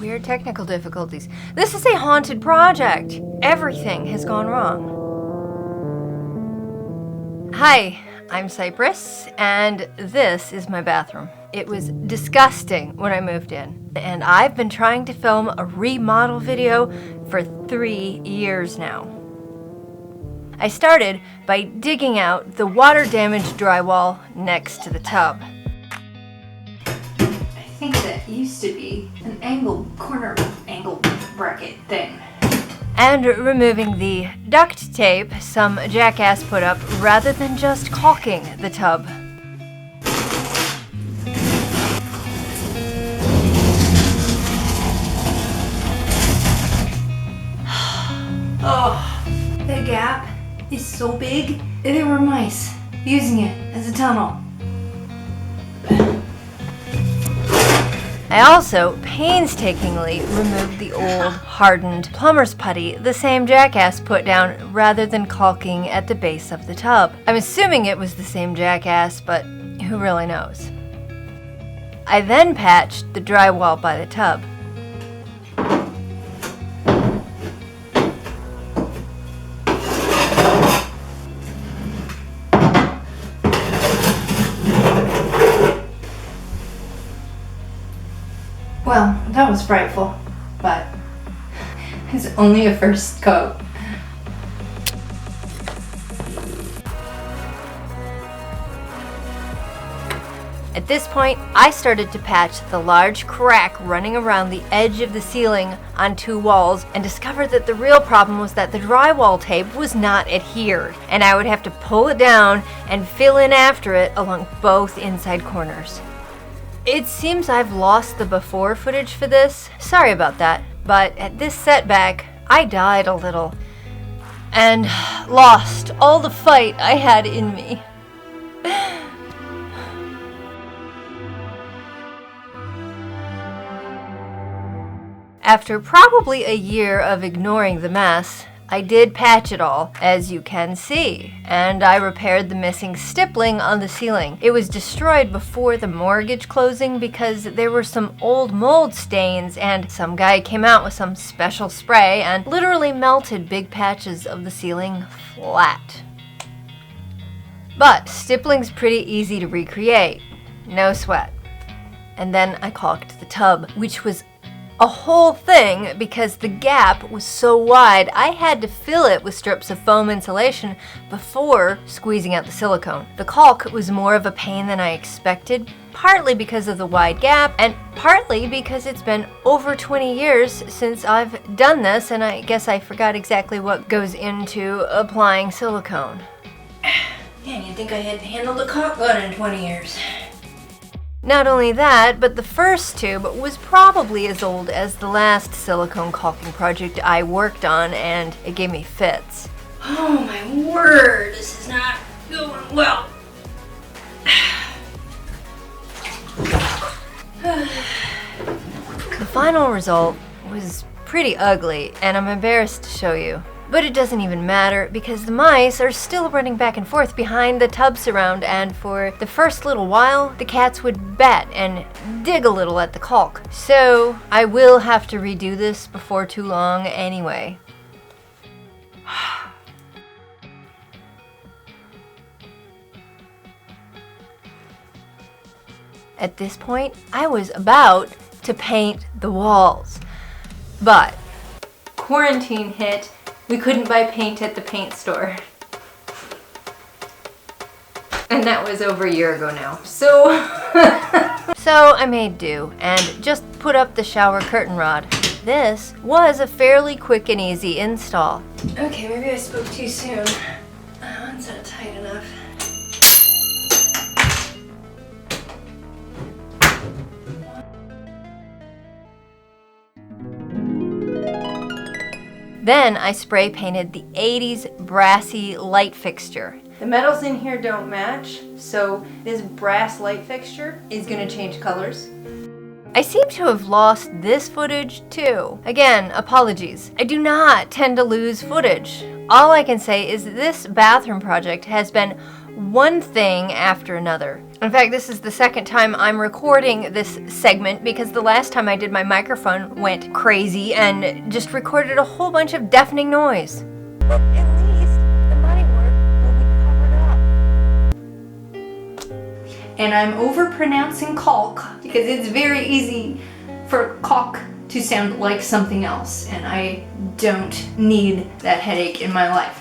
weird technical difficulties. This is a haunted project. Everything has gone wrong. Hi, I'm Cypress, and this is my bathroom. It was disgusting when I moved in, and I've been trying to film a remodel video for 3 years now. I started by digging out the water-damaged drywall next to the tub. I think that used to be an angle bracket thing. And removing the duct tape some jackass put up rather than just caulking the tub. Oh, the gap is so big. There were mice using it as a tunnel. I also painstakingly removed the old, hardened plumber's putty the same jackass put down rather than caulking at the base of the tub. I'm assuming it was the same jackass, but who really knows? I then patched the drywall by the tub. Well, that was frightful, but it's only a first coat. At this point, I started to patch the large crack running around the edge of the ceiling on 2 walls and discovered that the real problem was that the drywall tape was not adhered, and I would have to pull it down and fill in after it along both inside corners. It seems I've lost the before footage for this. Sorry about that, but at this setback, I died a little and lost all the fight I had in me. After probably a year of ignoring the mess, I did patch it all, as you can see, and I repaired the missing stippling on the ceiling. It was destroyed before the mortgage closing because there were some old mold stains, and some guy came out with some special spray and literally melted big patches of the ceiling flat. But stippling's pretty easy to recreate, no sweat. And then I caulked the tub, which was a whole thing because the gap was so wide I had to fill it with strips of foam insulation before squeezing out the silicone. The caulk was more of a pain than I expected, partly because of the wide gap and partly because it's been over 20 years since I've done this, and I guess I forgot exactly what goes into applying silicone. Man, you'd think I had handled a caulk gun in 20 years. Not only that, but the first tube was probably as old as the last silicone caulking project I worked on, and it gave me fits. Oh my word, this is not going well. The final result was pretty ugly, and I'm embarrassed to show you. But it doesn't even matter because the mice are still running back and forth behind the tub surround, and for the first little while, the cats would bat and dig a little at the caulk. So I will have to redo this before too long anyway. At this point, I was about to paint the walls. But quarantine hit. We couldn't buy paint at the paint store. And that was over a year ago now. So I made do and just put up the shower curtain rod. This was a fairly quick and easy install. Okay, maybe I spoke too soon. That one's not tight enough. Then I spray painted the 80s brassy light fixture. The metals in here don't match, so this brass light fixture is gonna change colors. I seem to have lost this footage too. Again, apologies. I do not tend to lose footage. All I can say is this bathroom project has been one thing after another. In fact, this is the second time I'm recording this segment because the last time I did my microphone went crazy and just recorded a whole bunch of deafening noise. But at least the muddy work will be covered up. And I'm overpronouncing caulk because it's very easy for caulk to sound like something else, and I don't need that headache in my life.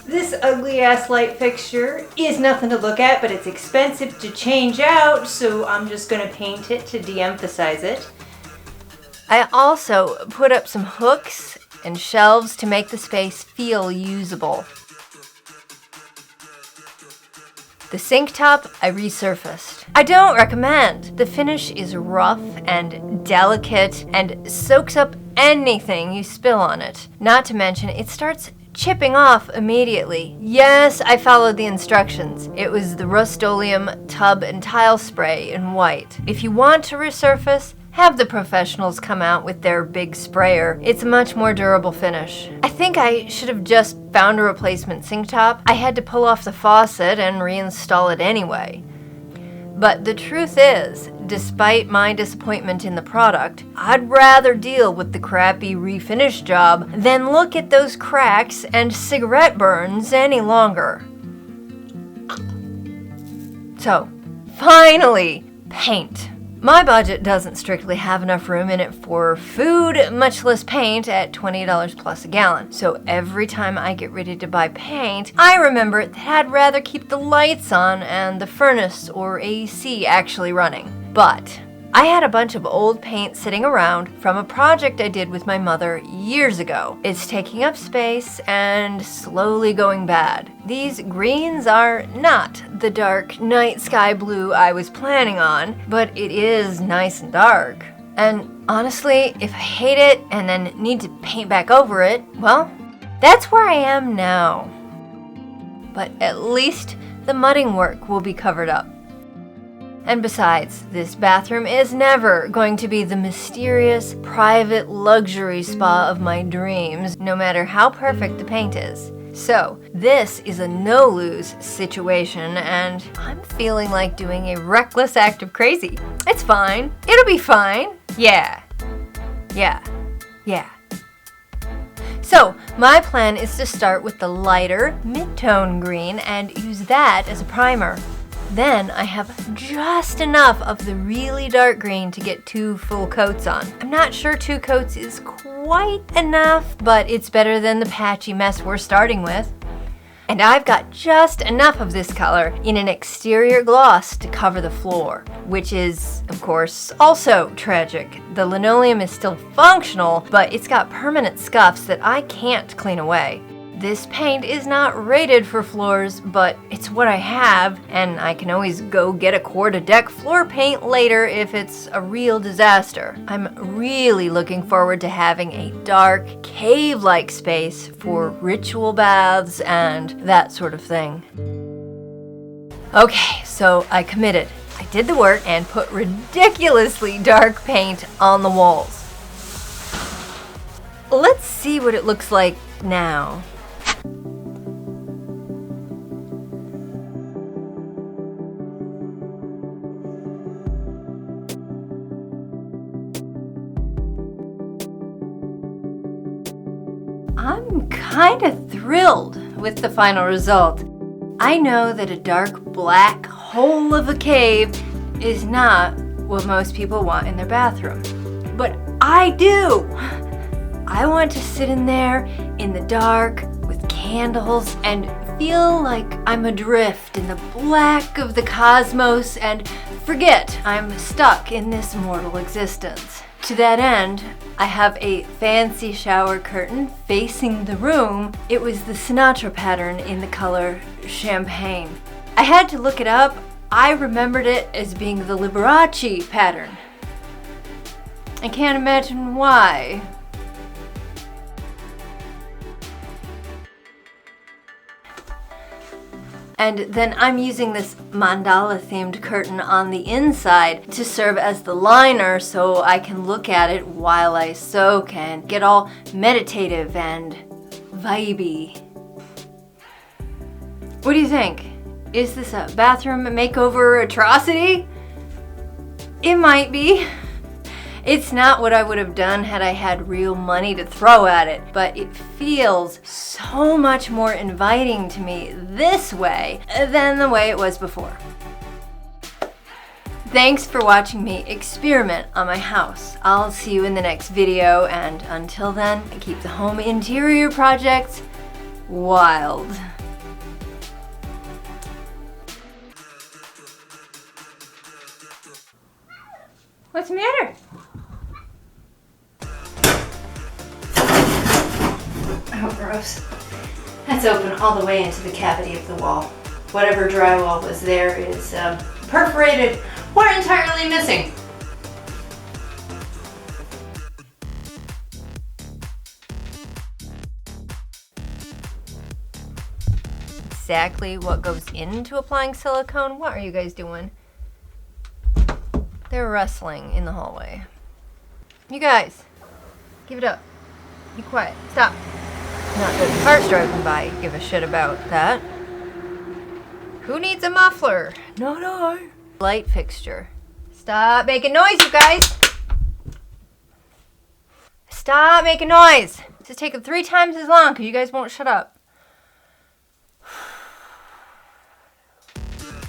This ugly ass light fixture is nothing to look at, but it's expensive to change out, so I'm just gonna paint it to de-emphasize it. I also put up some hooks and shelves to make the space feel usable. The sink top I resurfaced. I don't recommend. The finish is rough and delicate and soaks up anything you spill on it. Not to mention, it starts chipping off immediately. Yes, I followed the instructions. It was the Rust-Oleum tub and tile spray in white. If you want to resurface, have the professionals come out with their big sprayer. It's a much more durable finish. I think I should have just found a replacement sink top. I had to pull off the faucet and reinstall it anyway. But the truth is, despite my disappointment in the product, I'd rather deal with the crappy refinish job than look at those cracks and cigarette burns any longer. So, finally, paint. My budget doesn't strictly have enough room in it for food, much less paint at $20 plus a gallon. So every time I get ready to buy paint, I remember that I'd rather keep the lights on and the furnace or AC actually running. But I had a bunch of old paint sitting around from a project I did with my mother years ago. It's taking up space and slowly going bad. These greens are not the dark night sky blue I was planning on, but it is nice and dark. And honestly, if I hate it and then need to paint back over it, well, that's where I am now. But at least the mudding work will be covered up. And besides, this bathroom is never going to be the mysterious, private luxury spa of my dreams, no matter how perfect the paint is. So, this is a no-lose situation, and I'm feeling like doing a reckless act of crazy. It's fine. It'll be fine. Yeah. So, my plan is to start with the lighter, mid-tone green and use that as a primer. Then I have just enough of the really dark green to get 2 full coats on. I'm not sure 2 coats is quite enough, but it's better than the patchy mess we're starting with. And I've got just enough of this color in an exterior gloss to cover the floor, which is, of course, also tragic. The linoleum is still functional, but it's got permanent scuffs that I can't clean away. This paint is not rated for floors, but it's what I have, and I can always go get a quart of deck floor paint later if it's a real disaster. I'm really looking forward to having a dark, cave-like space for ritual baths and that sort of thing. Okay, so I committed. I did the work and put ridiculously dark paint on the walls. Let's see what it looks like now. I'm kind of thrilled with the final result. I know that a dark black hole of a cave is not what most people want in their bathroom, but I do. I want to sit in there in the dark with candles and feel like I'm adrift in the black of the cosmos and forget I'm stuck in this mortal existence. To that end, I have a fancy shower curtain facing the room. It was the Sinatra pattern in the color champagne. I had to look it up. I remembered it as being the Liberace pattern. I can't imagine why. And then I'm using this mandala themed curtain on the inside to serve as the liner so I can look at it while I soak and get all meditative and vibey. What do you think? Is this a bathroom makeover atrocity? It might be. It's not what I would have done had I had real money to throw at it, but it feels so much more inviting to me this way than the way it was before. Thanks for watching me experiment on my house. I'll see you in the next video, and until then, keep the home interior projects wild. What's the matter? Oh, gross. That's open all the way into the cavity of the wall. Whatever drywall was there is perforated or entirely missing. Exactly what goes into applying silicone? What are you guys doing? They're wrestling in the hallway. You guys, give it up. Be quiet. Stop. Not that cars driving by give a shit about that. Who needs a muffler? Not I. Light fixture. Stop making noise, you guys! Stop making noise! This is taking 3 times as long because you guys won't shut up.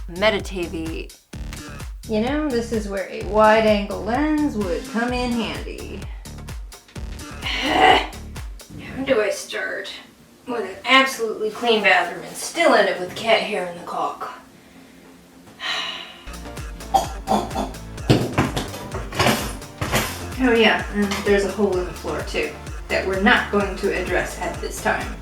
Meditative. You know, this is where a wide-angle lens would come in handy. How do I start with an absolutely clean bathroom and still end up with cat hair in the caulk? Oh yeah, and there's a hole in the floor too that we're not going to address at this time.